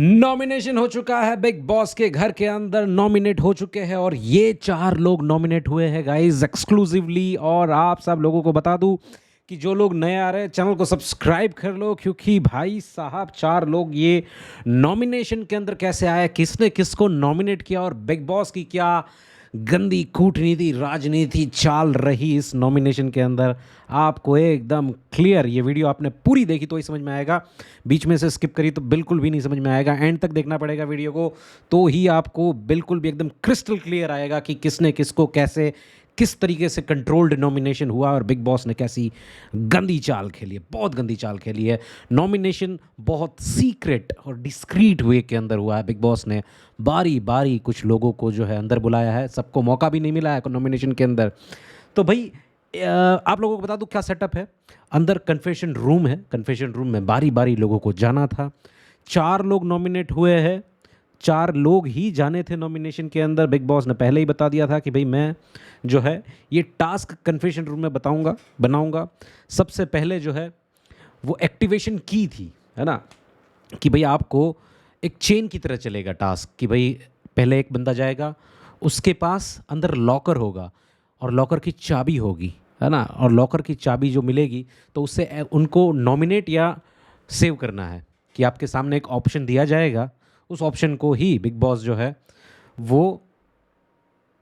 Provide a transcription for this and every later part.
Nomination हो चुका है बिग बॉस के घर के अंदर नॉमिनेट हो चुके हैं और ये 4 लोग नॉमिनेट हुए हैं गाइस एक्सक्लूसिवली। और आप सब लोगों को बता दूं कि जो लोग नए आ रहे हैं चैनल को सब्सक्राइब कर लो, क्योंकि भाई साहब 4 लोग ये नॉमिनेशन के अंदर कैसे आए, किसने किसको नॉमिनेट किया और बिग बॉस की क्या गंदी कूटनीति राजनीति चाल रही इस नॉमिनेशन के अंदर, आपको एकदम क्लियर। ये वीडियो आपने पूरी देखी तो ही समझ में आएगा, बीच में से स्किप करी तो बिल्कुल भी नहीं समझ में आएगा। एंड तक देखना पड़ेगा वीडियो को, तो ही आपको बिल्कुल भी एकदम क्रिस्टल क्लियर आएगा कि किसने किसको कैसे किस तरीके से कंट्रोल्ड नॉमिनेशन हुआ और बिग बॉस ने कैसी गंदी चाल खेली है, बहुत गंदी चाल खेली है। नॉमिनेशन बहुत सीक्रेट और डिस्क्रीट वे के अंदर हुआ है। बिग बॉस ने बारी बारी कुछ लोगों को जो है अंदर बुलाया है, सबको मौका भी नहीं मिला है नॉमिनेशन के अंदर। तो भाई आप लोगों को बता दूं क्या सेटअप है। अंदर कन्फेशन रूम है, कन्फेशन रूम में बारी बारी लोगों को जाना था। 4 लोग नॉमिनेट हुए हैं, 4 लोग ही जाने थे नॉमिनेशन के अंदर। बिग बॉस ने पहले ही बता दिया था कि भाई मैं जो है ये टास्क कन्फेशन रूम में बनाऊंगा। सबसे पहले जो है वो एक्टिवेशन की थी, है ना, कि भाई आपको एक चेन की तरह चलेगा टास्क, कि भाई पहले एक बंदा जाएगा, उसके पास अंदर लॉकर होगा और लॉकर की चाबी होगी, है ना, और लॉकर की चाबी जो मिलेगी तो उससे उनको नॉमिनेट या सेव करना है, कि आपके सामने एक ऑप्शन दिया जाएगा, उस ऑप्शन को ही बिग बॉस जो है वो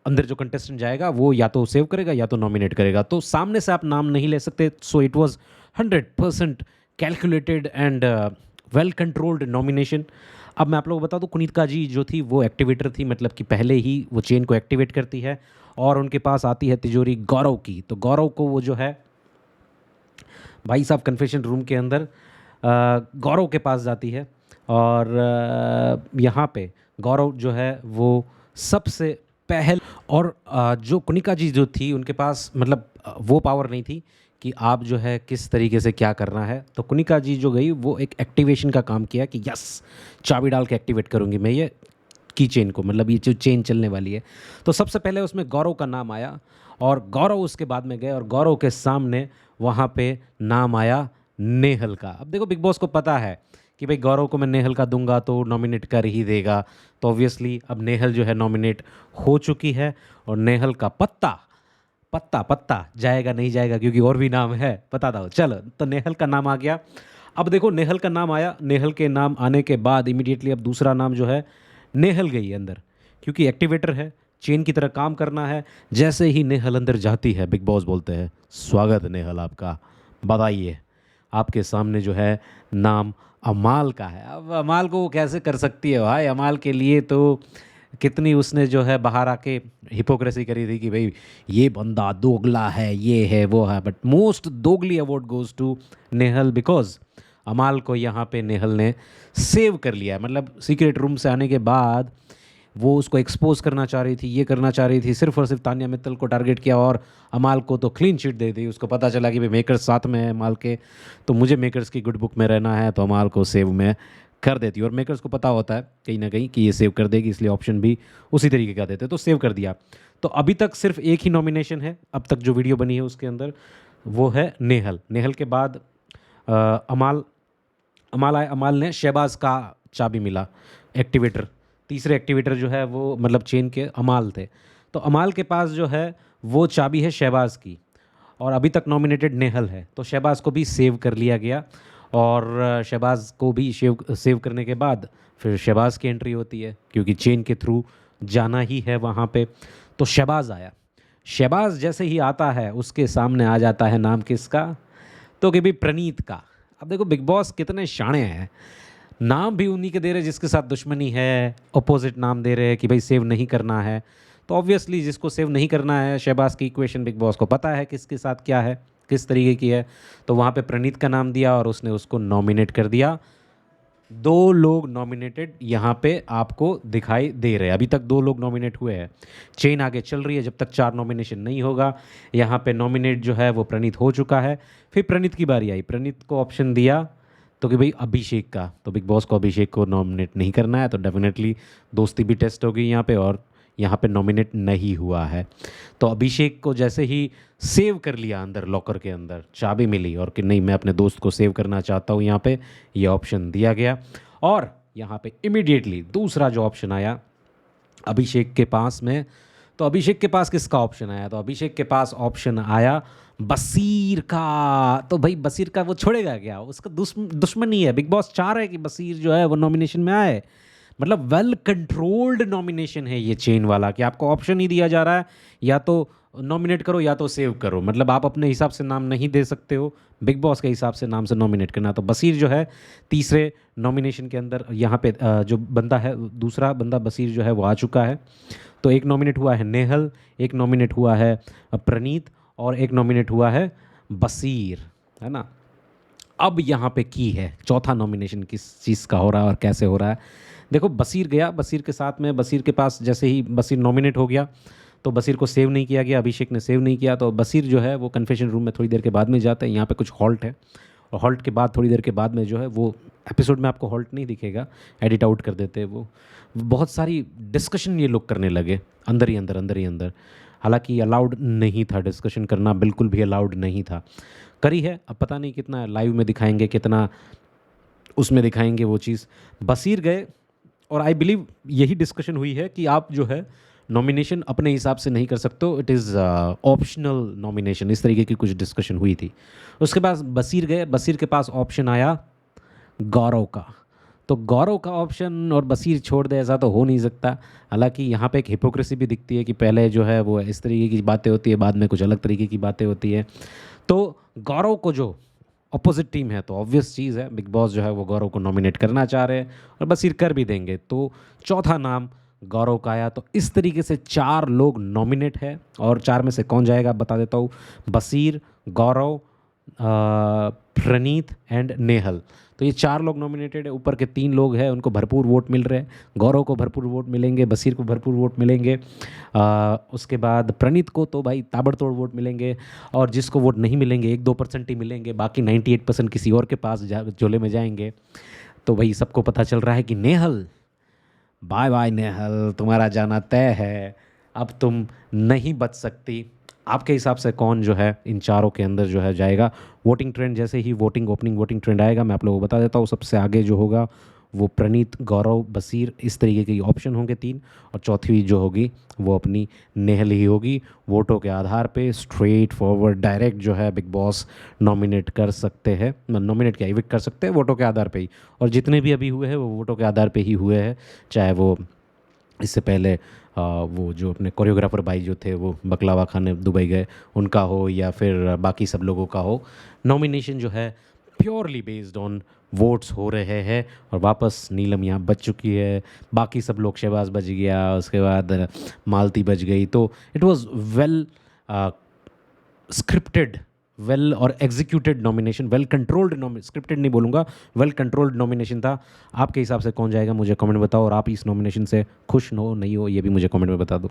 अंदर जो कंटेस्टेंट जाएगा वो या तो सेव करेगा या तो नॉमिनेट करेगा। तो सामने से आप नाम नहीं ले सकते। So it was 100% calculated and well controlled nomination. अब मैं आप लोगों को बता दूं, कुनीतका जी जो थी वो एक्टिवेटर थी, मतलब कि पहले ही वो चेन को एक्टिवेट करती है और उनके पास आती है तिजोरी गौरव की। तो गौरव को वो जो है भाई साहब कन्फेशन रूम के अंदर गौरव के पास जाती है और यहाँ पे गौरव जो है वो सबसे पहल और जो कुनिका जी जो थी उनके पास मतलब वो पावर नहीं थी कि आप जो है किस तरीके से क्या करना है। तो कुनिका जी जो गई वो एक एक्टिवेशन का काम किया कि यस चाबी डाल के एक्टिवेट करूँगी मैं ये की चेन को, मतलब ये जो चेन चलने वाली है। तो सबसे पहले उसमें गौरव का नाम आया और गौरव उसके बाद में गए और गौरव के सामने वहाँ पे नाम आया नेहल का। अब देखो बिग बॉस को पता है कि भाई गौरव को मैं नेहल का दूंगा तो नॉमिनेट कर ही देगा। तो ऑब्वियसली अब नेहल जो है नॉमिनेट हो चुकी है और नेहल का पत्ता पत्ता पत्ता जाएगा नहीं जाएगा, क्योंकि और भी नाम है बताता हूँ। चलो, तो नेहल का नाम आ गया। अब देखो नेहल का नाम आया, नेहल के नाम आने के बाद इमीडिएटली अब दूसरा नाम जो है नेहल गई अंदर, क्योंकि एक्टिवेटर है, चेन की तरह काम करना है। जैसे ही नेहल अंदर जाती है बिग बॉस बोलते हैं स्वागत नेहल आपका, बताइए आपके सामने जो है नाम अमाल का है। अब अमाल को वो कैसे कर सकती है भाई, अमाल के लिए तो कितनी उसने जो है बाहर आके हिपोक्रेसी करी थी कि भाई ये बंदा दोगला है, ये है वो है। बट मोस्ट दोगली award goes to Nehal, because Amaal को यहाँ पे नेहल ने सेव कर लिया है। मतलब सीक्रेट रूम से आने के बाद वो उसको एक्सपोज करना चाह रही थी, ये करना चाह रही थी, सिर्फ और सिर्फ तानिया मित्तल को टारगेट किया और अमाल को तो क्लीन शीट दे दी। उसको पता चला कि भाई मेकर्स साथ में है अमाल के, तो मुझे मेकर्स की गुड बुक में रहना है, तो अमाल को सेव में कर देती। और मेकर्स को पता होता है कहीं ना कहीं कि ये सेव कर देगी, इसलिए ऑप्शन भी उसी तरीके का देते, तो सेव कर दिया। तो अभी तक सिर्फ एक ही नॉमिनेशन है, अब तक जो वीडियो बनी है उसके अंदर, वो है नेहल। नेहल के बाद अमाल आए, अमाल ने शहबाज का चाबी मिला एक्टिवेटर, तीसरे एक्टिवेटर जो है वो मतलब चेन के अमाल थे। तो अमाल के पास जो है वो चाबी है शहबाज की और अभी तक नॉमिनेटेड नेहल है, तो शहबाज को भी सेव कर लिया गया। और शहबाज को भी सेव करने के बाद फिर शहबाज की एंट्री होती है, क्योंकि चेन के थ्रू जाना ही है वहाँ पे। तो शहबाज आया, शहबाज जैसे ही आता है उसके सामने आ जाता है नाम किसका, तो कि भाई प्रणीत का। अब देखो बिग बॉस कितने शाणे हैं, नाम भी उन्हीं के दे रहे जिसके साथ दुश्मनी है, अपोजिट नाम दे रहे हैं कि भाई सेव नहीं करना है। तो ऑब्वियसली जिसको सेव नहीं करना है, शहबाज की इक्वेशन बिग बॉस को पता है किसके साथ क्या है, किस तरीके की है। तो वहाँ पे प्रणीत का नाम दिया और उसने उसको नॉमिनेट कर दिया। 2 लोग नॉमिनेटेड यहाँ पे आपको दिखाई दे रहे हैं, अभी तक 2 लोग नॉमिनेट हुए हैं। चेन आगे चल रही है जब तक 4 नॉमिनेशन नहीं होगा। यहाँ पे नॉमिनेट जो है वो प्रणीत हो चुका है। फिर प्रणीत की बारी आई, प्रणीत को ऑप्शन दिया तो कि भाई अभिषेक का, तो बिग बॉस को अभिषेक को नॉमिनेट नहीं करना है, तो डेफिनेटली दोस्ती भी टेस्ट होगी यहाँ पे, और यहाँ पे नॉमिनेट नहीं हुआ है। तो अभिषेक को जैसे ही सेव कर लिया अंदर लॉकर के अंदर, चाबी मिली और कि नहीं मैं अपने दोस्त को सेव करना चाहता हूँ, यहाँ पे ये ऑप्शन दिया गया। और यहाँ पे इमीडिएटली दूसरा जो ऑप्शन आया अभिषेक के पास में, तो अभिषेक के पास किसका ऑप्शन आया? तो अभिषेक के पास ऑप्शन आया बसीर का। तो भाई बसीर का वो छोड़ेगा क्या? उसका दुश्मन ही है। बिग बॉस चाह रहा है कि बसीर जो है वो नॉमिनेशन में आए। मतलब वेल कंट्रोल्ड नॉमिनेशन है ये चेन वाला, कि आपको ऑप्शन ही दिया जा रहा है या तो नॉमिनेट करो या तो सेव करो। मतलब आप अपने हिसाब से नाम नहीं दे सकते हो, बिग बॉस के हिसाब से नाम से नॉमिनेट करना। तो बसीर जो है तीसरे नॉमिनेशन के अंदर यहाँ पे जो बंदा है, दूसरा बंदा बसीर जो है वो आ चुका है। तो एक नॉमिनेट हुआ है नेहल, एक नॉमिनेट हुआ है प्रणीत और एक नॉमिनेट हुआ है बसीर, है ना। अब यहाँ पे की है चौथा नॉमिनेशन किस चीज़ का हो रहा है और कैसे हो रहा है। देखो बसीर गया, बसीर के साथ में बसीर के पास जैसे ही बसीर नॉमिनेट हो गया तो बसीर को सेव नहीं किया गया, अभिषेक ने सेव नहीं किया। तो बसीर जो है वो कन्फेशन रूम में थोड़ी देर के बाद में जाता है। यहाँ पे कुछ हॉल्ट है और हॉल्ट के बाद थोड़ी देर के बाद में जो है वो एपिसोड में आपको हॉल्ट नहीं दिखेगा, एडिट आउट कर देते हैं वो। बहुत सारी डिस्कशन ये लोग करने लगे अंदर ही अंदर, अंदर ही अंदर। हालांकि अलाउड नहीं था डिस्कशन करना, बिल्कुल भी अलाउड नहीं था। करी है, अब पता नहीं कितना लाइव में दिखाएंगे, कितना उसमें दिखाएंगे वो चीज़। बसीर गए और आई बिलीव यही डिस्कशन हुई है कि आप जो है नॉमिनेशन अपने हिसाब से नहीं कर सकते हो, इट इज़ ऑप्शनल नॉमिनेशन, इस तरीके की कुछ डिस्कशन हुई थी। उसके बाद बसीर गए, बसीर के पास ऑप्शन आया गौरव का। तो गौरव का ऑप्शन और बसीर छोड़ दे, ऐसा तो हो नहीं सकता। हालांकि यहाँ पे एक हिपोक्रेसी भी दिखती है कि पहले जो है वो इस तरीके की बातें होती है, बाद में कुछ अलग तरीके की बातें होती है। तो गौरव को जो अपोजिट टीम है तो ऑब्वियस चीज़ है, बिग बॉस जो है वो गौरव को नॉमिनेट करना चाह रहे हैं और बसीर कर भी देंगे। तो चौथा नाम गौरव का आया। तो इस तरीके से 4 लोग नॉमिनेट है और 4 में से कौन जाएगा बता देता हूँ। बसीर, गौरव, प्रणीत एंड नेहल। तो ये 4 लोग नॉमिनेटेड है। ऊपर के 3 लोग हैं उनको भरपूर वोट मिल रहे हैं। गौरव को भरपूर वोट मिलेंगे, बसीर को भरपूर वोट मिलेंगे, उसके बाद प्रणीत को तो भाई ताबड़तोड़ वोट मिलेंगे, और जिसको वोट नहीं मिलेंगे 1-2% ही मिलेंगे, बाकी 98% किसी और के पास झोले में जाएंगे। तो भाई सबको पता चल रहा है कि नेहल, बाय बाय नेहल, तुम्हारा जाना तय है, अब तुम नहीं बच सकती। आपके हिसाब से कौन जो है इन चारों के अंदर जो है जाएगा? वोटिंग ट्रेंड जैसे ही ओपनिंग वोटिंग ट्रेंड आएगा मैं आप लोगों को बता देता हूँ। सबसे आगे जो होगा वो प्रणीत, गौरव, बसीर, इस तरीके के ऑप्शन होंगे 3, और चौथी जो होगी वो अपनी नेहल ही होगी। वोटों के आधार पे स्ट्रेट फॉरवर्ड डायरेक्ट जो है बिग बॉस नॉमिनेट कर सकते हैं, नॉमिनेट क्या इविक्ट कर सकते हैं वोटों के आधार पे ही। और जितने भी अभी हुए हैं वो वोटों के आधार पे ही हुए हैं, चाहे वो इससे पहले वो जो अपने कोरियोग्राफर भाई जो थे वो बकलावा खाने दुबई गए उनका हो, या फिर बाकी सब लोगों का हो। नॉमिनेशन जो है प्योरली बेस्ड ऑन वोट्स हो रहे हैं। और वापस नीलम यहाँ बच चुकी है, बाकी सब लोग, शहबाज बच गया, उसके बाद मालती बच गई। तो it was well scripted, well और executed nomination, well controlled scripted नहीं बोलूँगा, वेल कंट्रोल्ड नॉमिनेशन था। आपके हिसाब से कौन जाएगा मुझे कमेंट बताओ, और आप इस नॉमिनेशन से खुश हो नहीं हो ये भी मुझे कमेंट में बता दो।